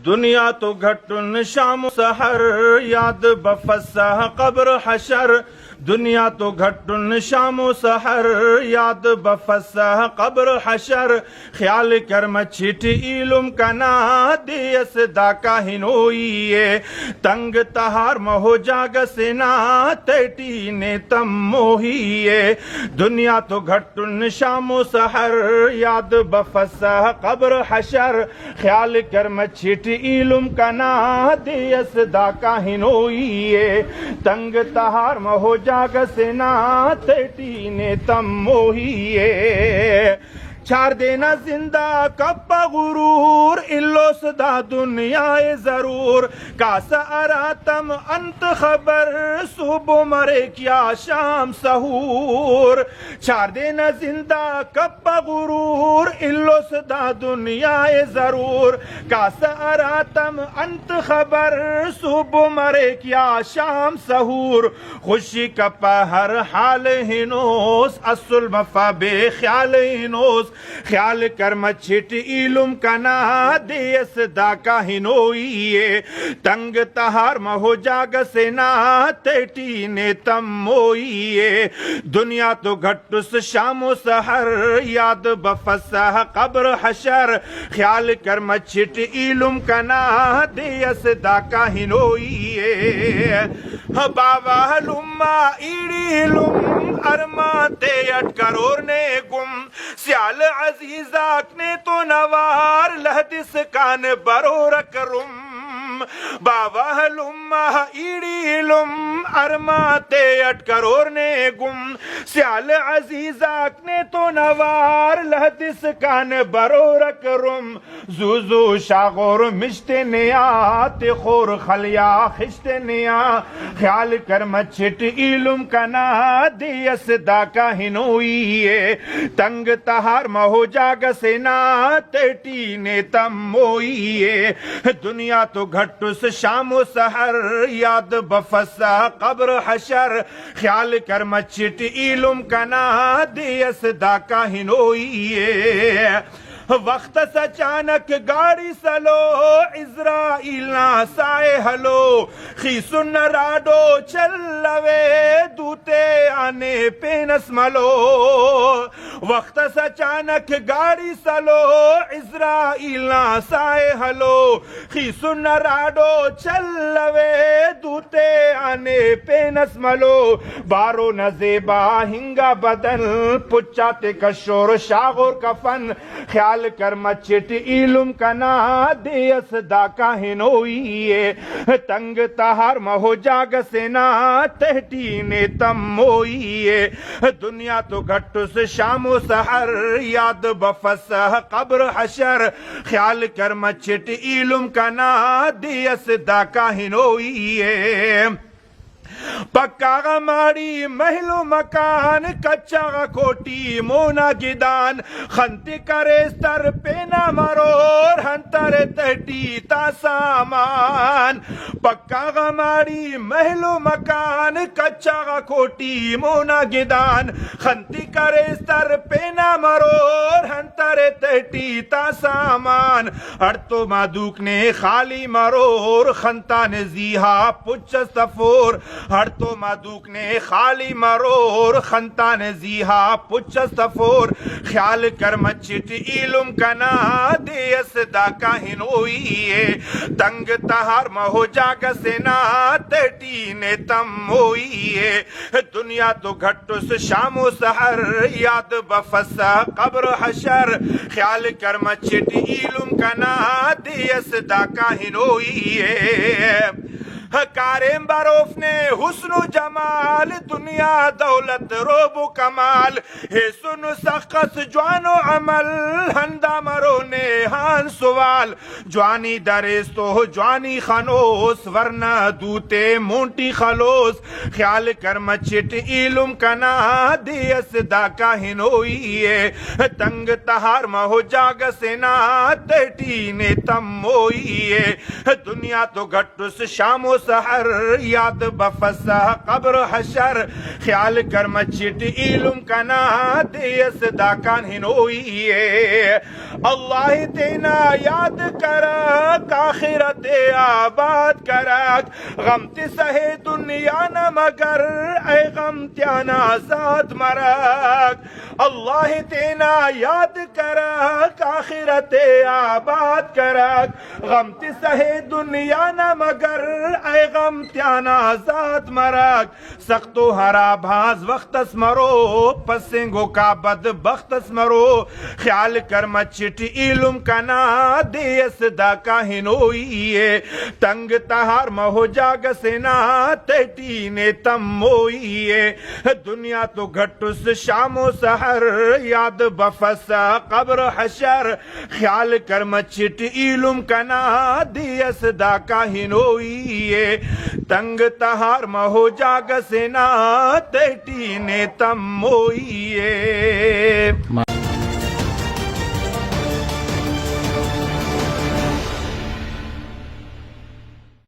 دنیا تو گھٹن شام سحر یاد بفسح قبر حشر دنیا تو گھٹن شام و سحر یاد بفسح قبر حشر خیال کر مچھٹ علم کنا دیس دا کاہنوئیے تنگ تہار مہو جاگ سنا تیٹی نے تم موہیے دنیا تو گھٹن شام و سحر یاد بفسح قبر حشر خیال کر مچھٹ علم کنا دیس دا کاہنوئیے تنگ تہار مہو جاگ سنا تیٹی نے تم موہیے چھار دینا زندہ کپ غرور الو صدا دنیا ضرور کاس اراتم انت خبر صبح مرے کیا شام سحور چھار دینا زندہ کپ غرور الو صدا دنیا ضرور کاس اراتم انت خبر صبح مرے کیا شام سحور خوشی کپ ہر حال ہنوس اصل مفا بے خیال ہنوس خیال کر مچھٹ علم کنا دیس دا کاہنوئیے تنگ تہار مہو جاگ سنا تیٹی نے تم موئیے دنیا تو گھٹس شام و سحر یاد بفسح قبر حشر خیال کر مچھٹ علم کنا دیس دا کاہنوئیے بابا لما ایڑی لم ارما تے اٹ کرور نے گم سیال عزیزاک نے تو نوار لہدس کان برورک رم بابا لم ایڑی لم ارما تے اٹ کرور نے گم سیال عزیزاک نے تو نوار لہدس کان برورک رم زوزو شاغور مشت نیا تے خور خلیا خشت نیا خیال کر مچھٹ علم کنا دیس دا کاہنوئیے تنگ تہار مہو جاگ سنا تیٹی نے تم موئیے دنیا تو گھٹس شام و سحر یاد بفسح قبر حشر خیال کر مچھٹ علم کنا دیس دا کاہنوئیے وقت سچانک گاڑی سلو اسرائیل نا سائے ہلو خیسن راڈو چلوے دوتے آنے پینس ملو وقت سچانک گاڑی سلو اسرائیل نا سائے ہلو خیسن راڈو چلوے دوتے آنے پینس ملو بارو نزیبا ہنگا بدن پچاتے کشور شاغور کفن خیال کر مچھٹ علم کنا دیس دا کاہنوئیے تنگ تہار مہو جاگ سنا تہٹی نے تم موئیے دنیا تو گھٹس شام و سحر یاد بفسح قبر حشر خیال کر مچھٹ علم کنا دیس دا کاہنوئیے پکا غماری محلو مکان کچا کوٹی مونا گدان خنتی کریستر پینا مرور ہنتر تہٹی تا سامان پکا غماری محلو مکان کچا کوٹی مونا گدان خنتی کریستر پینا مرور ہنتر تہٹی تا سامان ارتو مادوک نے خالی مرور خنتان زیہا پچ سفور ہر تو مادوک نے خالی مرور خنتان زیہا پچ سفور خیال کر مچھٹ علم کنا دیس دا کاہنوئیے تنگ تہار مہو جاگ سنا تیٹی نے تم موئیے دنیا تو گھٹس شام و سحر یاد بفسح قبر حشر خیال کر مچھٹ علم کنا دیس دا کاہنوئیے کاریم باروف نے حسن و جمال دنیا دولت روب و کمال حسن سخص جوان و عمل ہندا مرو نے ہان سوال جوانی درست تو جوانی خنوس ورنہ دوتے مونٹی خلوس خیال کر مچھٹ علم کنا دیس دا کاہنوئیے تنگ تہار مہو جاگ سنا تیٹی نے تم موئیے دنیا تو گھٹس شام و سحر یاد بفسا قبر حشر خیال کر مچٹ علم کنا دیس داکان ہنوئیے اللہ تینا یاد کرک آخرت آباد کرک غم تی سہے دنیا نہ مگر اے غم تیانا ذات مرک اللہ تینا یاد کرک آخرت آباد کرک غم تی سہے دنیا نہ مگر اے غم تیانا ذات مرک سختو ہرا بھاز وقت اسمرو پسنگو کا بد بخت اسمرو خیال کر مچٹ علم کنا دیس دا کاہنوئیے تنگ تہار مہو جاگ سینا تیٹینے تم موئیے دنیا تو گھٹس شام و سحر یاد بفسا قبر حشر خیال کر مچٹ علم کنا دیس دا کاہنوئیے تنگ تہار مہو جاگ سینا تیٹینے تم موئیے